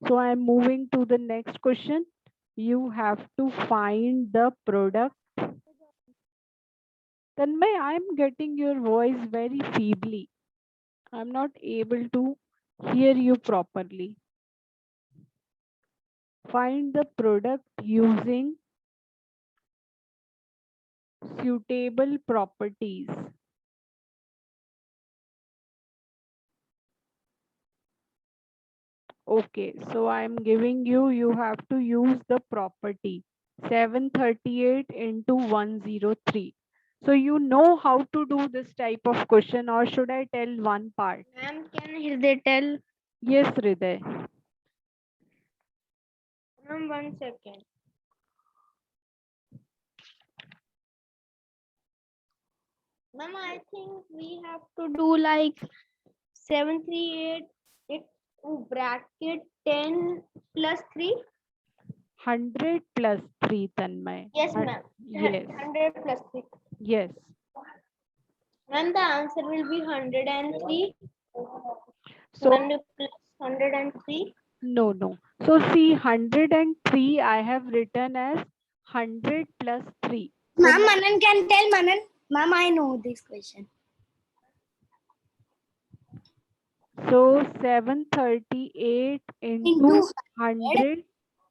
So I'm moving to the next question. You have to find the product. Tanmay, I'm getting your voice very feebly. I'm not able to hear you properly. Find the product using suitable properties. Okay, so I'm giving you, you have to use the property 738 into 103. So you know how to do this type of question, or should I tell one part? Ma'am, can they tell? Yes, Hriday. Ma'am, 1 second. Ma'am, I think we have to do like 738 it bracket 10 plus 3. 100 plus 3, Tanmay. Yes, ma'am. Yes, 100 plus 3. yes. Ma'am, the answer will be 103. So 100 plus 103. no. So see, 103 I have written as 100 plus 3. So Ma'am, Manan can tell Manan. Ma'am, I know this question. So 738 into Into 100.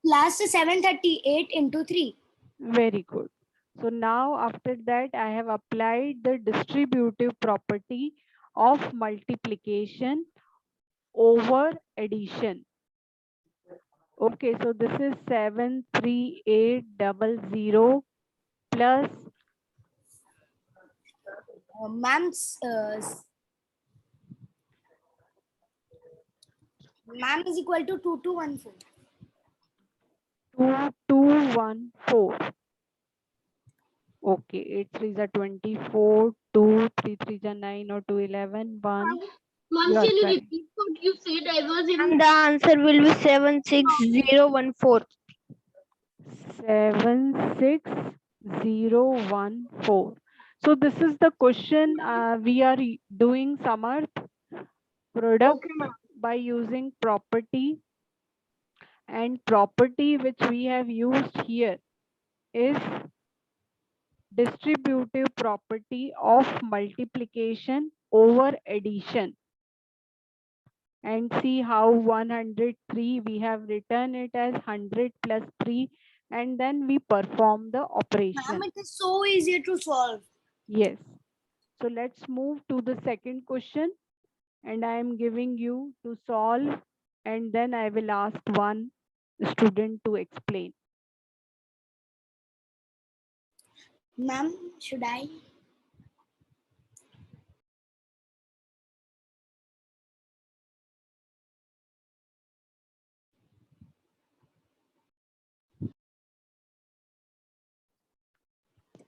plus 738 into 3. Very good. So now after that, I have applied the distributive property of multiplication over addition. Okay, so this is 73800 plus Ma'am's ma'am is equal to 2214. 2214. Okay, 8 3s are 24, 2, 3 3s are 9 or 2 11, 1. Ma'am, You are can you correct. repeat what you said? I was in. The answer will be 76014. 76014. So this is the question we are doing Samarth product Okay, ma'am. by using property, and property which we have used here is distributive property of multiplication over addition. And see how 103 we have written it as 100 plus 3, and then we perform the operation. Ma'am, it is so easy to solve. Yes. So let's move to the second question, and I am giving you to solve, and then I will ask one student to explain. Ma'am, should I?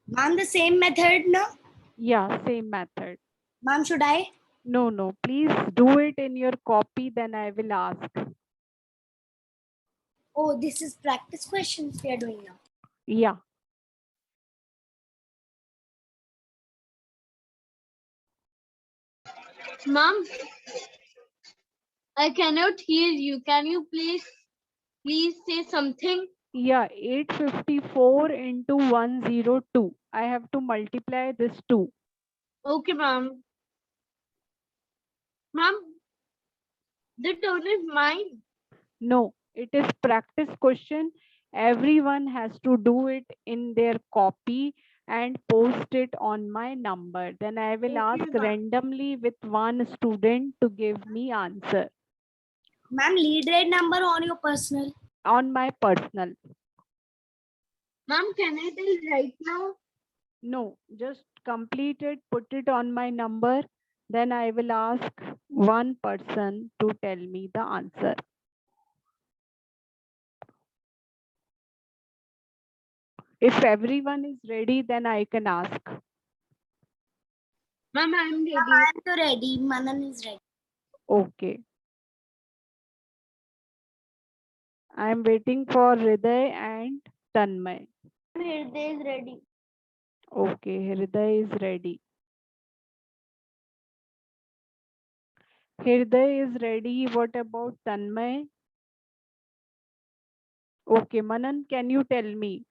Ma'am, the same method, no? Yeah, same method. Ma'am, should I? No, please do it in your copy, then I will ask. Oh, this is practice questions we are doing now. Yeah. Ma'am, I cannot hear you. Can you please say something? Yeah, 854 into 102. I have to multiply this 2. Okay, ma'am. Ma'am, the turn is mine. No, it is practice question. Everyone has to do it in their copy and post it on my number. Then I will Okay, ask ma'am. randomly with one student to give me answer Ma'am, lead rate number on your personal. on my personal. Ma'am, can I tell right now? No, just complete it, put it on my number. Then I will ask one person to tell me the answer. If everyone is ready, then I can ask. Ma'am, I'm ready. I'm ready. Manan is ready. Okay. I am waiting for Hriday and Tanmay. Hriday is ready. Okay, Hriday is ready. Hriday is ready. What about Tanmay? Okay, Manan, can you tell me?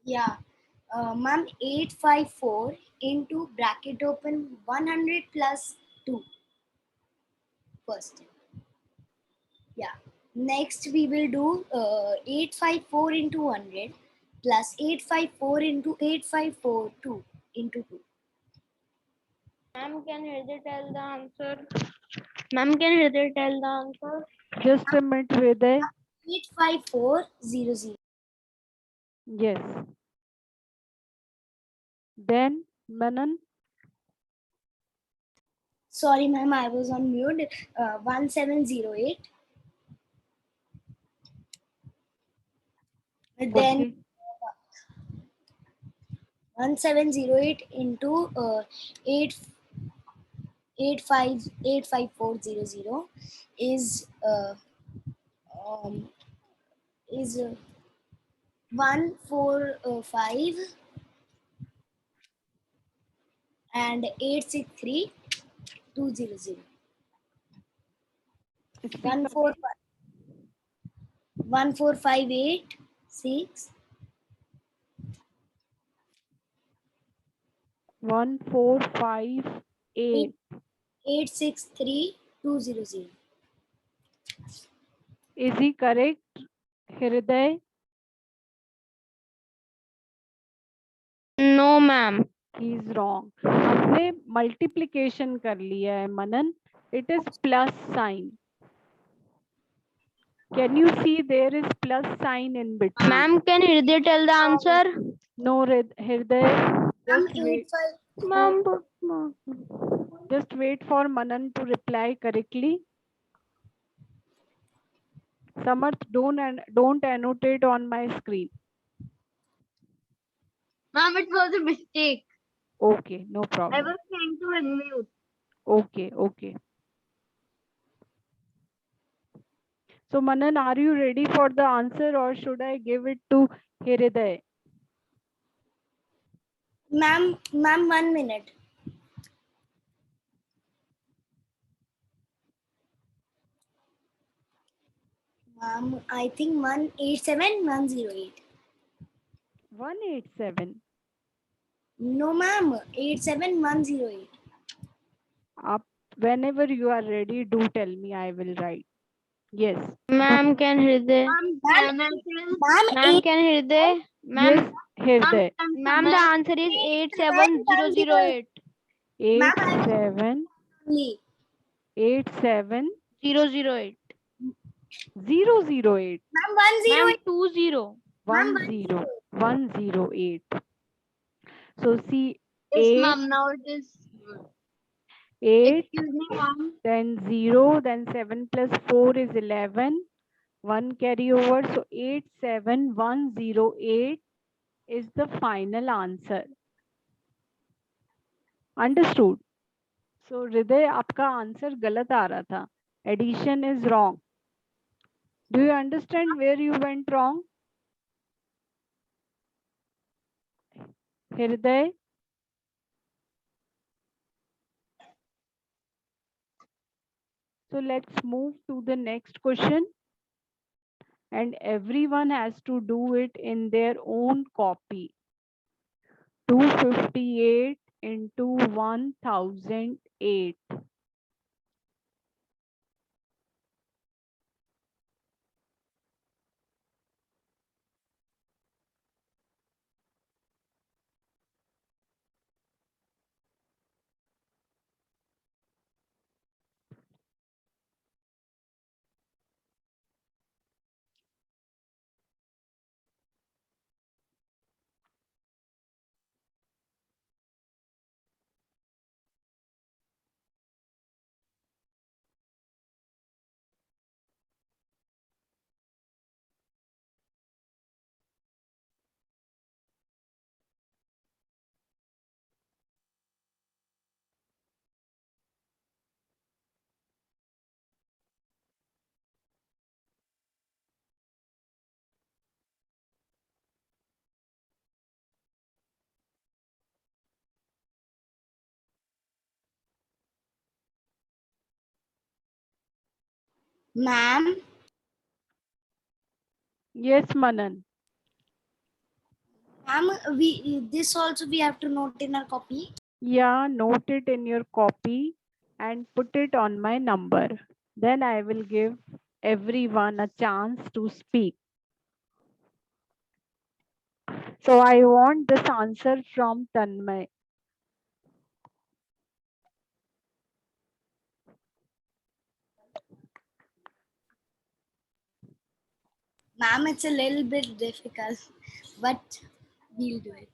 Yeah. Ma'am, 854 into bracket open 100 plus 2 first. Yeah. Next we will do 854 into 100 plus 854 into 8542 into 2. Ma'am, can Hriday tell the answer? Ma'am, can Hriday tell the answer? Just a minute, Hriday. 85400. Yes. Then, Manan, Sorry, ma'am, I was on mute. 1708. Then okay. 1708 into 8 85400 is um, is 145 and 863200. Speak One four again. 14586 1458. 863200. Is he correct, Hriday? No, ma'am. He is wrong. हमने multiplication कर लिया है, Manan. It is plus sign. Can you see there is plus sign in between? Ma'am, can Hriday tell the answer? No, Hriday. Just wait. Ma'am, Just wait for Manan to reply correctly. Samarth, don't annotate on my screen. ma'am, it was a mistake. Okay, no I problem. was trying to unmute. Okay. So Manan, are you ready for the answer or should I give it to Hriday? Ma'am, 1 minute. Ma'am, I think 187108. 187. No, ma'am, 87108. Up whenever you are ready, do tell me. I will write. Yes. Ma'am, can Hriday? Ma'am, Ma'am, can Hriday? Ma'am, Yes, Hriday. ma'am, the answer is 87008. 87 only. 87 008. 008 Ma'am, Ma'am, 108. 20. Ma'am, 10108. So see, Yes, 8, ma'am, now it is. 8, Excuse me, ma'am. then 0, then 7 plus 4 is 11. 1 carry over. So 87108 is the final answer. Understood? So Hriday, आपका answer गलत आ रहा था. Addition is wrong. Do you understand where you went wrong? Hriday? So let's move to the next question. And everyone has to do it in their own copy. 258 into 1008. Ma'am, Yes, Manan. Ma'am, this also we have to note in our copy. Yeah, note it in your copy and put it on my number. Then I will give everyone a chance to speak. So I want this answer from Tanmay. Ma'am, it's a little bit difficult, but we'll do it.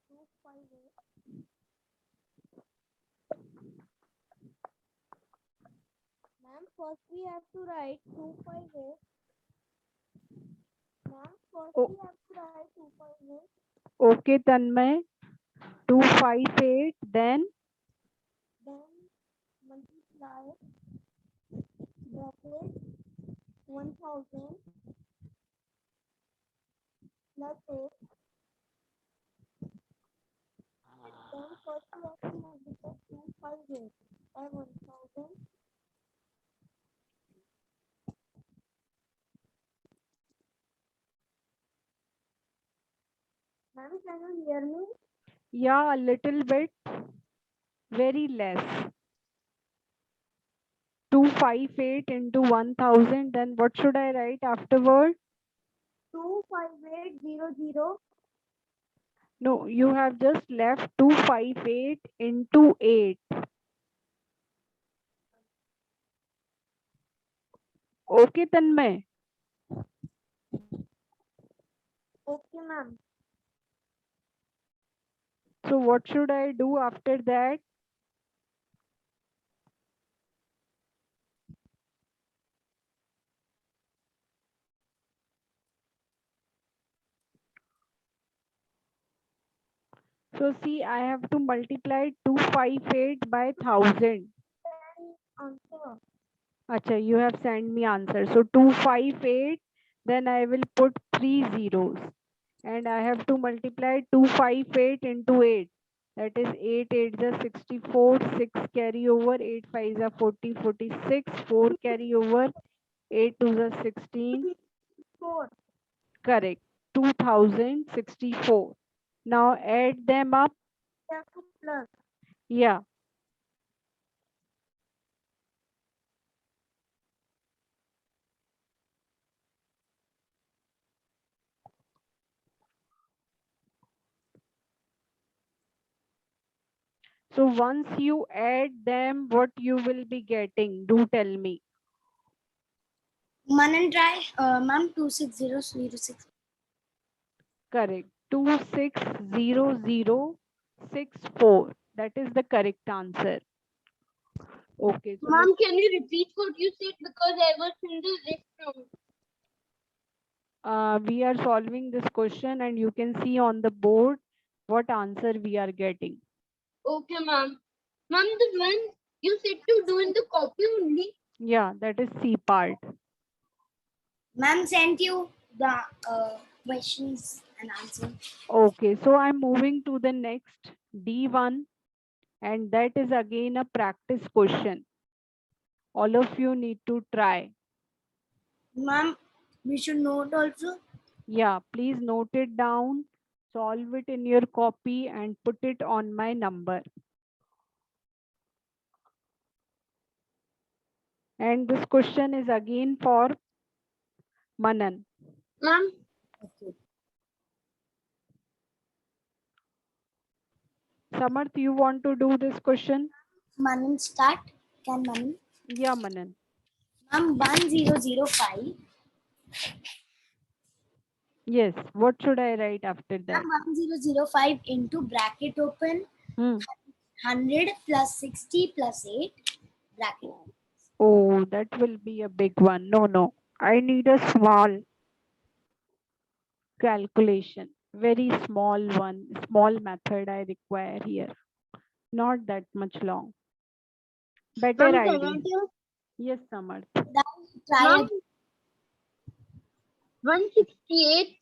258. Ma'am, first we have to write 258. Ma'am, first Oh, we have to write 258. okay, Tanmay. 258, then Then multiply bracket 1000 plus 8. Then first we have to multiply 258 by 1000. Ma'am, can you hear me? yeah, a little bit, very less. 258 into 1000, then what should I write afterward? 25800. No, you have just left 258 into 8. Okay, Tanmay. Okay, ma'am. So what should I do after that? So see, I have to multiply 258 by 1000. Answer. Acha, you have sent me answer. So 258, then I will put 3 zeros. And I have to multiply 258 into 8. That is 8 8 is 64, 6 carry over, 8 5 is 40, 46, 4 carry over, 8 2 is 16. 4. Correct. 2064. Now add them up. We have to plus. Yeah. So once you add them, what you will be getting? Do tell me. Manan, try. Ma'am, 26006. Correct. 260064. That is the correct answer. Okay. So Mom, can you repeat what you said because I was in the restroom? we are solving this question and you can see on the board what answer we are getting. Okay, ma'am. Ma'am, the one you said to do in the copy only. Yeah, that is C part. Ma'am sent you the questions and answers. Okay, so I'm moving to the next D1 and that is again a practice question. All of you need to try. Ma'am, we should note also. Yeah, please note it down, solve it in your copy and put it on my number. And this question is again for Manan. Ma'am, Okay. Samarth, you want to do this question? Manan, start. Can Manan? Yeah, Manan. Ma'am, 1005. Yes, what should I write after that? Ma'am, 1005 into bracket open 100 plus 60 plus 8 bracket. Oh, that will be a big one. No, no. I need a small calculation. Very small one. Small method I require here. Not that much long. Better ma'am, can I idea. do? Yes, Samarth. Then try Ma'am, again. 168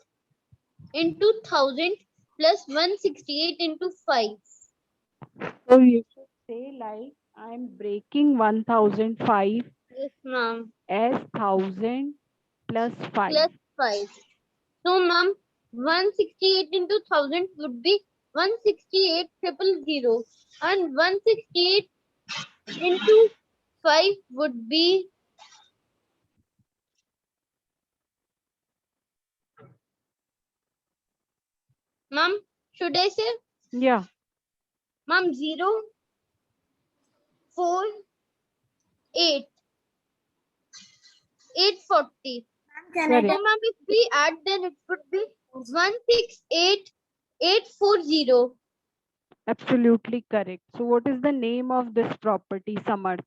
into 1000 plus 168 into 5. So you should say like I'm breaking 1005 Yes, ma'am. as 1000 plus 5. Plus 5. So, ma'am, 168 into 1000 would be 168,000, and 168 into 5 would be, ma'am, should I say, Yeah, ma'am, 0, 4, 8, 840. Can correct. So, ma'am, if we add, then it would be 168,840. Absolutely correct. So what is the name of this property, Samarth?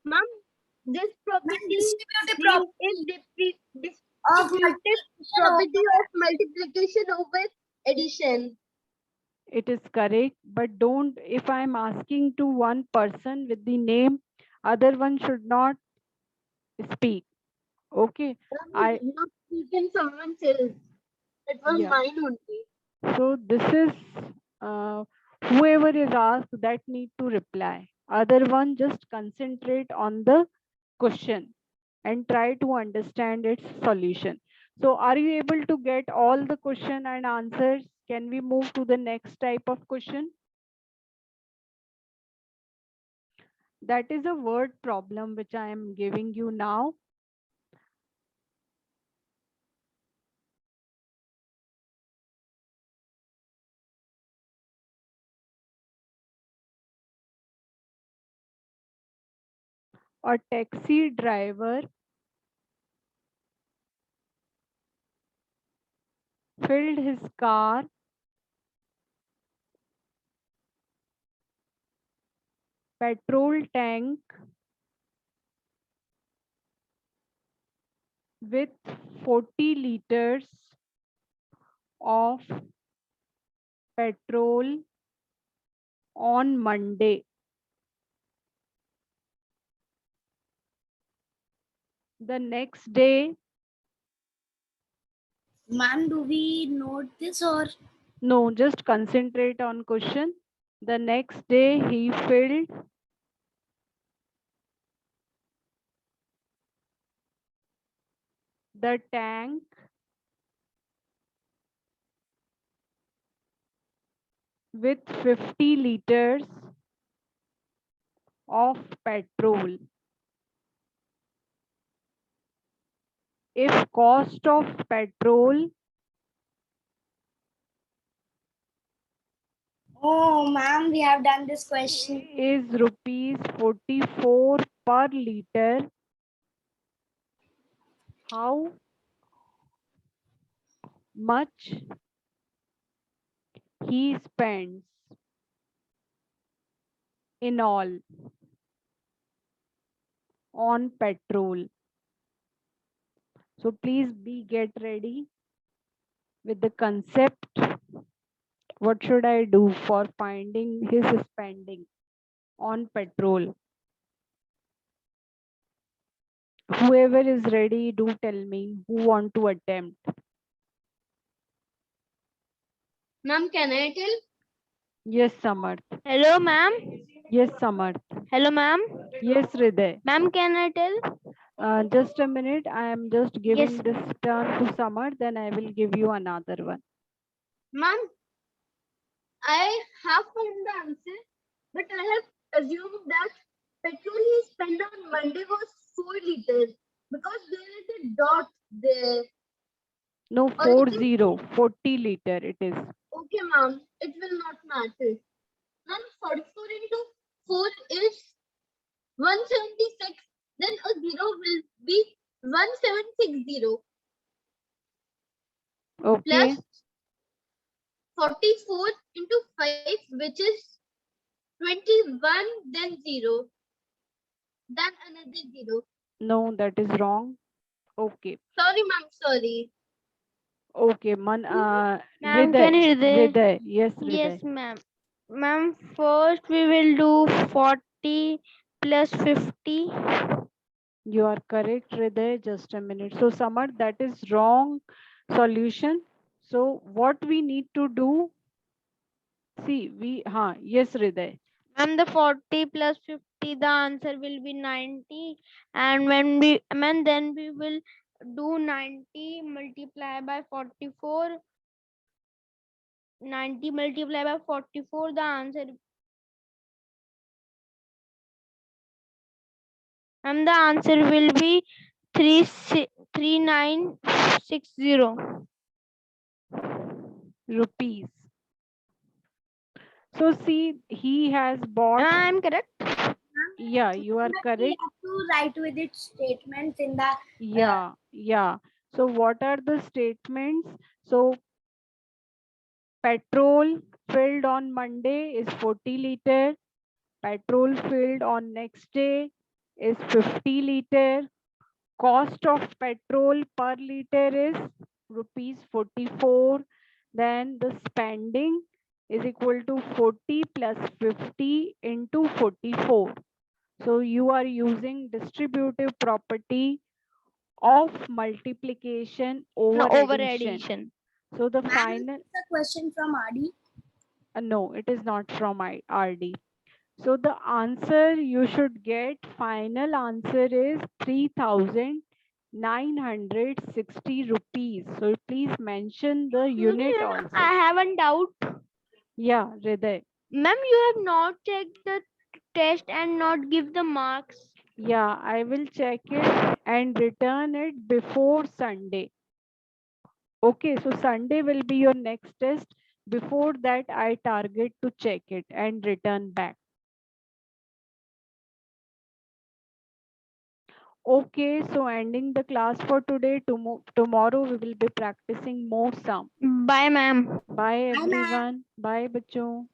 Ma'am, this property distributive name is property of distributive multiplication property over of multiplication over addition. It is correct, but don't, if I'm asking to one person with the name, other one should not speak. Okay. I Not speaking someone else. It was Yeah. mine only. So this is whoever is asked that need to reply. Other one just concentrate on the question and try to understand its solution. So are you able to get all the question and answers? Can we move to the next type of question? That is a word problem which I am giving you now. A taxi driver filled his car petrol tank with 40 liters of petrol on Monday. The next day, Ma'am, do we note this or? no, just concentrate on question. The next day he filled the tank with 50 liters of petrol. If cost of petrol Oh, ma'am, we have done this question. is rupees 44 per liter, how much he spends in all on petrol? So please get ready with the concept. What should I do for finding his spending on petrol? Whoever is ready, do tell me who want to attempt. Ma'am, can I tell? Yes, Samarth. Hello, ma'am. Yes, Samarth. Hello, ma'am. Yes, Hriday. Ma'am, can I tell? Just a minute. I am just giving Yes. this turn to Samarth, then I will give you another one. Ma'am, I have found the answer, but I have assumed that petrol he spent on Monday was 4 liters because there is a dot there. No, Or it is 40 liter it is. okay, ma'am. It will not matter. Ma'am, 44 into 4 is 176. Then a 0 will be 1760 Okay. plus 44 into 5, which is 21, then 0, then another 0. No, that is wrong. Okay. Sorry, ma'am. Sorry. Okay, Ma'am, Hriday. can you read? Hriday. Yes, Yes, Hriday. ma'am. Ma'am, first we will do 40 plus 50. You are correct, Hriday. Just a minute. So, Samarth, that is wrong solution. So, what we need to do? See, yes, Hriday. Ma'am, the 40 plus 50, the answer will be 90. And when we, and then we will do 90 multiply by 44. 90 multiply by 44, the answer, and the answer will be 3960 rupees. So see, he has bought. I'm correct. Yeah, you are But we correct. have to write with its statements in the Yeah. So what are the statements? So petrol filled on Monday is 40 liter. Petrol filled on next day is 50 liter. Cost of petrol per liter is rupees 44. Then the spending is equal to 40 plus 50 into 44. So you are using distributive property of multiplication over Over addition. addition. So the Ma'am, final, is the question from RD. no, it is not from RD. So the answer you should get, final answer is 3,960 rupees. So please mention the unit also. I have a doubt. Yeah, Hriday. Ma'am, you have not checked the test and not give the marks. Yeah, I will check it and return it before Sunday. Okay, so Sunday will be your next test. Before that, I target to check it and return back. Okay, so ending the class for today. Tomorrow we will be practicing more sum. Bye, ma'am. Bye Bye, ma'am. everyone. Bye, bachcho.